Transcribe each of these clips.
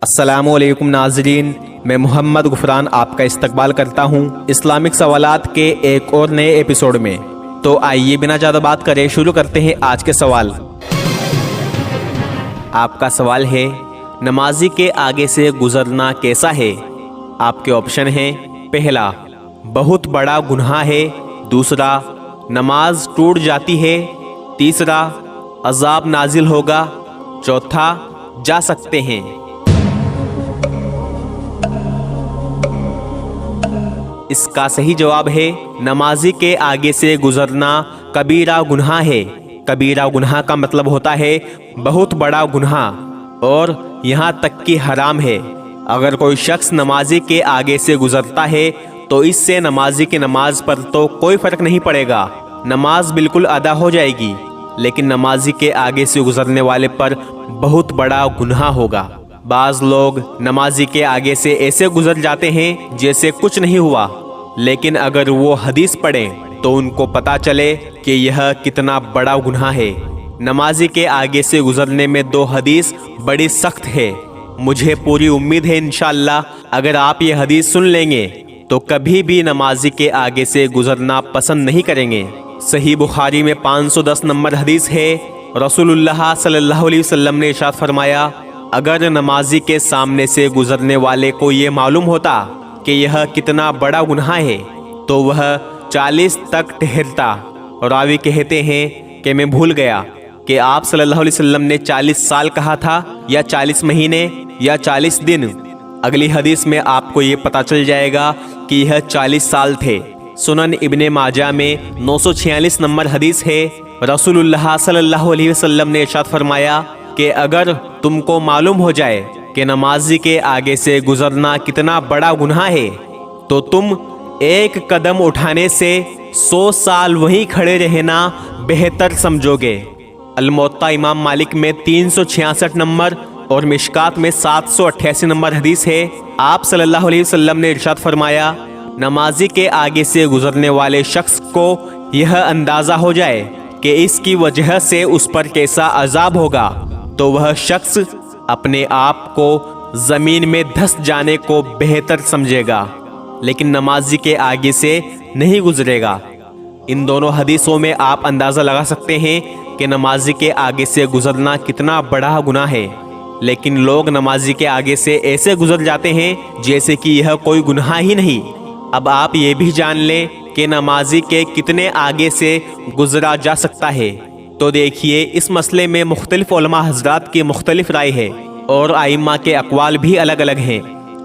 السلام علیکم ناظرین، میں محمد غفران آپ کا استقبال کرتا ہوں اسلامک سوالات کے ایک اور نئے ایپیسوڈ میں۔ تو آئیے بنا زیادہ بات کرے شروع کرتے ہیں آج کے سوال۔ آپ کا سوال ہے، نمازی کے آگے سے گزرنا کیسا ہے؟ آپ کے آپشن ہیں، پہلا بہت بڑا گناہ ہے، دوسرا نماز ٹوٹ جاتی ہے، تیسرا عذاب نازل ہوگا، چوتھا جا سکتے ہیں۔ اس کا صحیح جواب ہے، نمازی کے آگے سے گزرنا کبیرہ گناہ ہے۔ کبیرہ گناہ کا مطلب ہوتا ہے بہت بڑا گناہ، اور یہاں تک کہ حرام ہے۔ اگر کوئی شخص نمازی کے آگے سے گزرتا ہے تو اس سے نمازی کی نماز پر تو کوئی فرق نہیں پڑے گا، نماز بالکل ادا ہو جائے گی، لیکن نمازی کے آگے سے گزرنے والے پر بہت بڑا گناہ ہوگا۔ بعض لوگ نمازی کے آگے سے ایسے گزر جاتے ہیں جیسے کچھ نہیں ہوا، لیکن اگر وہ حدیث پڑھیں تو ان کو پتہ چلے کہ یہ کتنا بڑا گناہ ہے۔ نمازی کے آگے سے گزرنے میں دو حدیث بڑی سخت ہے۔ مجھے پوری امید ہے انشاءاللہ اگر آپ یہ حدیث سن لیں گے تو کبھی بھی نمازی کے آگے سے گزرنا پسند نہیں کریں گے۔ صحیح بخاری میں 510 نمبر حدیث ہے، رسول اللہ صلی اللہ علیہ وسلم نے ارشاد فرمایا، اگر نمازی کے سامنے سے گزرنے والے کو یہ معلوم ہوتا کہ یہ کتنا بڑا گناہ ہے تو وہ 40 تک ٹھہرتا۔ راوی کہتے ہیں کہ میں بھول گیا کہ آپ صلی اللہ علیہ وسلم نے 40 سال کہا تھا یا 40 مہینے یا 40 دن۔ اگلی حدیث میں آپ کو یہ پتہ چل جائے گا کہ یہ 40 سال تھے۔ سنن ابن ماجہ میں 946 نمبر حدیث ہے، رسول اللہ صلی اللہ علیہ وسلم نے ارشاد فرمایا کہ اگر تم کو معلوم ہو جائے کہ نمازی کے آگے سے گزرنا کتنا بڑا گناہ ہے تو تم ایک قدم اٹھانے سے 100 سال وہیں کھڑے رہنا بہتر سمجھو گے۔ الموطا امام مالک میں 366 نمبر اور مشکات میں 788 نمبر حدیث ہے، آپ صلی اللہ علیہ وسلم نے ارشاد فرمایا، نمازی کے آگے سے گزرنے والے شخص کو یہ اندازہ ہو جائے کہ اس کی وجہ سے اس پر کیسا عذاب ہوگا تو وہ شخص اپنے آپ کو زمین میں دھس جانے کو بہتر سمجھے گا، لیکن نمازی کے آگے سے نہیں گزرے گا۔ ان دونوں حدیثوں میں آپ اندازہ لگا سکتے ہیں کہ نمازی کے آگے سے گزرنا کتنا بڑا گناہ ہے، لیکن لوگ نمازی کے آگے سے ایسے گزر جاتے ہیں جیسے کہ یہ کوئی گناہ ہی نہیں۔ اب آپ یہ بھی جان لیں کہ نمازی کے کتنے آگے سے گزرا جا سکتا ہے۔ تو دیکھیے، اس مسئلے میں مختلف علماء حضرات کی مختلف رائے ہے اور ائمہ کے اقوال بھی الگ الگ ہیں۔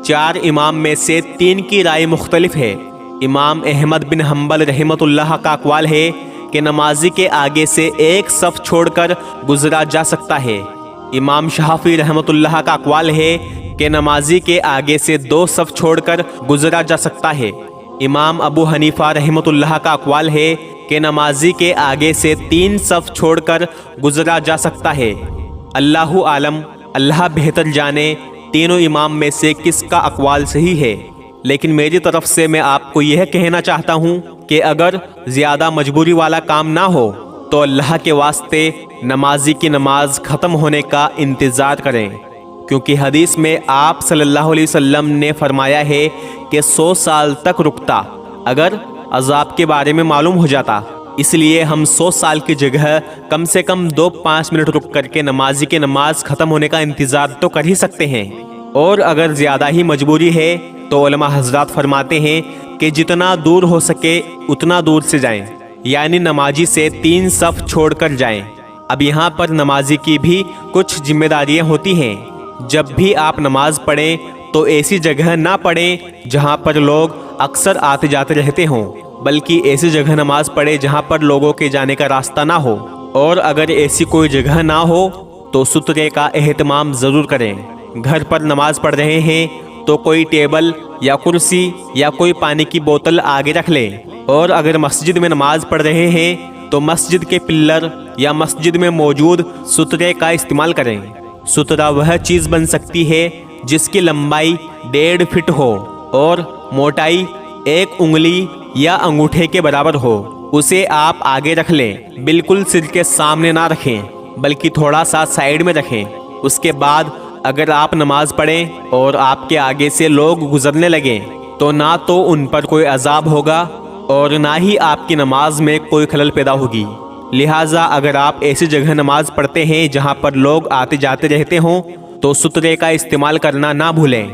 4 امام میں سے 3 کی رائے مختلف ہے۔ امام احمد بن حنبل رحمۃ اللہ کا اقوال ہے کہ نمازی کے آگے سے ایک صف چھوڑ کر گزرا جا سکتا ہے۔ امام شافعی رحمۃ اللہ کا اقوال ہے کہ نمازی کے آگے سے 2 صف چھوڑ کر گزرا جا سکتا ہے۔ امام ابو حنیفہ رحمۃ اللہ کا اقوال ہے کہ نمازی کے آگے سے 3 صف چھوڑ کر گزرا جا سکتا ہے۔ اللہ عالم، اللہ بہتر جانے تینوں امام میں سے کس کا اقوال صحیح ہے، لیکن میری طرف سے میں آپ کو یہ کہنا چاہتا ہوں کہ اگر زیادہ مجبوری والا کام نہ ہو تو اللہ کے واسطے نمازی کی نماز ختم ہونے کا انتظار کریں، کیونکہ حدیث میں آپ صلی اللہ علیہ وسلم نے فرمایا ہے کہ 100 سال تک رکتا اگر عذاب کے بارے میں معلوم ہو جاتا۔ اس لیے ہم 100 سال کی جگہ کم سے کم 2-5 منٹ رک کر کے نمازی کی نماز ختم ہونے کا انتظار تو کر ہی سکتے ہیں۔ اور اگر زیادہ ہی مجبوری ہے تو علماء حضرات فرماتے ہیں کہ جتنا دور ہو سکے اتنا دور سے جائیں، یعنی نمازی سے 3 صف چھوڑ کر جائیں۔ اب یہاں پر نمازی کی بھی کچھ ذمہ داریاں ہوتی ہیں۔ جب بھی آپ نماز پڑھیں تو ایسی جگہ نہ پڑھیں جہاں پر لوگ اکثر آتے جاتے رہتے ہوں، بلکہ ایسی جگہ نماز پڑھیں جہاں پر لوگوں کے جانے کا راستہ نہ ہو، اور اگر ایسی کوئی جگہ نہ ہو تو سترے کا اہتمام ضرور کریں۔ گھر پر نماز پڑھ رہے ہیں تو کوئی ٹیبل یا کرسی یا کوئی پانی کی بوتل آگے رکھ لیں، اور اگر مسجد میں نماز پڑھ رہے ہیں تو مسجد کے پلر یا مسجد میں موجود سترے کا استعمال کریں۔ سترہ وہ چیز بن سکتی ہے جس کی لمبائی 1.5 فٹ ہو اور موٹائی 1 انگلی یا انگوٹھے کے برابر ہو۔ اسے آپ آگے رکھ لیں، بالکل سر کے سامنے نہ رکھیں بلکہ تھوڑا سا سائیڈ میں رکھیں۔ اس کے بعد اگر آپ نماز پڑھیں اور آپ کے آگے سے لوگ گزرنے لگیں تو نہ تو ان پر کوئی عذاب ہوگا اور نہ ہی آپ کی نماز میں کوئی خلل پیدا ہوگی۔ لہٰذا اگر آپ ایسی جگہ نماز پڑھتے ہیں جہاں پر لوگ آتے جاتے رہتے ہوں تو سترے کا استعمال کرنا نہ بھولیں۔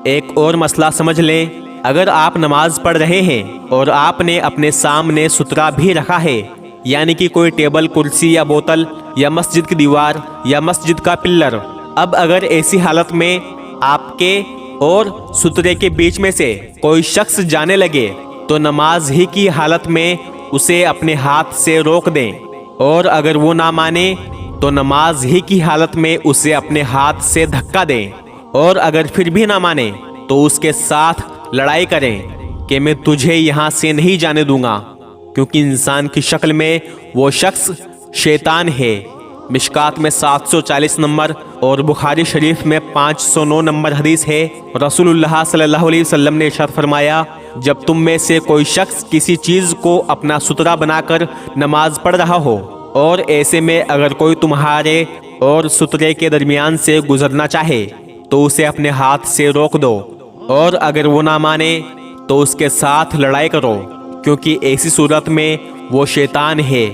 ایک اور مسئلہ سمجھ لیں، اگر آپ نماز پڑھ رہے ہیں اور آپ نے اپنے سامنے سترا بھی رکھا ہے، یعنی کہ کوئی ٹیبل، کرسی یا بوتل یا مسجد کی دیوار یا مسجد کا پلر، اب اگر ایسی حالت میں آپ کے اور سترے کے بیچ میں سے کوئی شخص جانے لگے تو نماز ہی کی حالت میں اسے اپنے ہاتھ سے روک دیں، اور اگر وہ نہ مانے تو نماز ہی کی حالت میں اسے اپنے ہاتھ سے دھکا دیں، اور اگر پھر بھی نہ مانے تو اس کے ساتھ لڑائی کریں کہ میں تجھے یہاں سے نہیں جانے دوں گا، کیونکہ انسان کی شکل میں وہ شخص شیطان ہے۔ مشکات میں 740 نمبر اور بخاری شریف میں 509 نمبر حدیث ہے۔ رسول اللہ صلی اللہ علیہ وسلم نے ارشاد فرمایا، جب تم میں سے کوئی شخص کسی چیز کو اپنا سترا بنا کر نماز پڑھ رہا ہو، اور ایسے میں اگر کوئی تمہارے اور سترے کے درمیان سے گزرنا چاہے تو اسے اپنے ہاتھ سے روک دو، اور اگر وہ نہ مانے تو اس کے ساتھ لڑائی کرو، کیونکہ ایسی صورت میں وہ شیطان ہے۔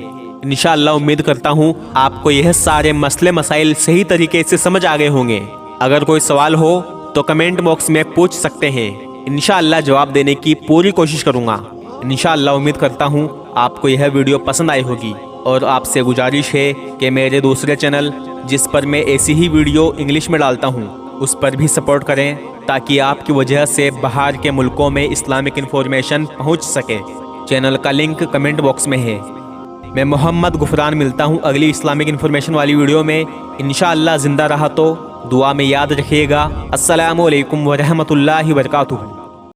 انشاءاللہ امید کرتا ہوں آپ کو یہ سارے مسئلے مسائل صحیح طریقے سے سمجھ آ گئے ہوں گے۔ اگر کوئی سوال ہو تو کمنٹ باکس میں پوچھ سکتے ہیں، انشاءاللہ جواب دینے کی پوری کوشش کروں گا۔ انشاءاللہ امید کرتا ہوں آپ کو یہ ویڈیو پسند آئی ہوگی، اور آپ سے گزارش ہے کہ میرے دوسرے چینل جس پر میں ایسی ہی ویڈیو انگلش میں ڈالتا ہوں اس پر بھی سپورٹ کریں، تاکہ آپ کی وجہ سے باہر کے ملکوں میں اسلامک انفارمیشن پہنچ سکے۔ چینل کا لنک کمنٹ باکس میں ہے۔ میں محمد غفران ملتا ہوں اگلی اسلامک انفارمیشن والی ویڈیو میں۔ انشاءاللہ زندہ رہا تو دعا میں یاد رکھیے گا۔ السلام علیکم ورحمۃ اللہ وبرکاتہ۔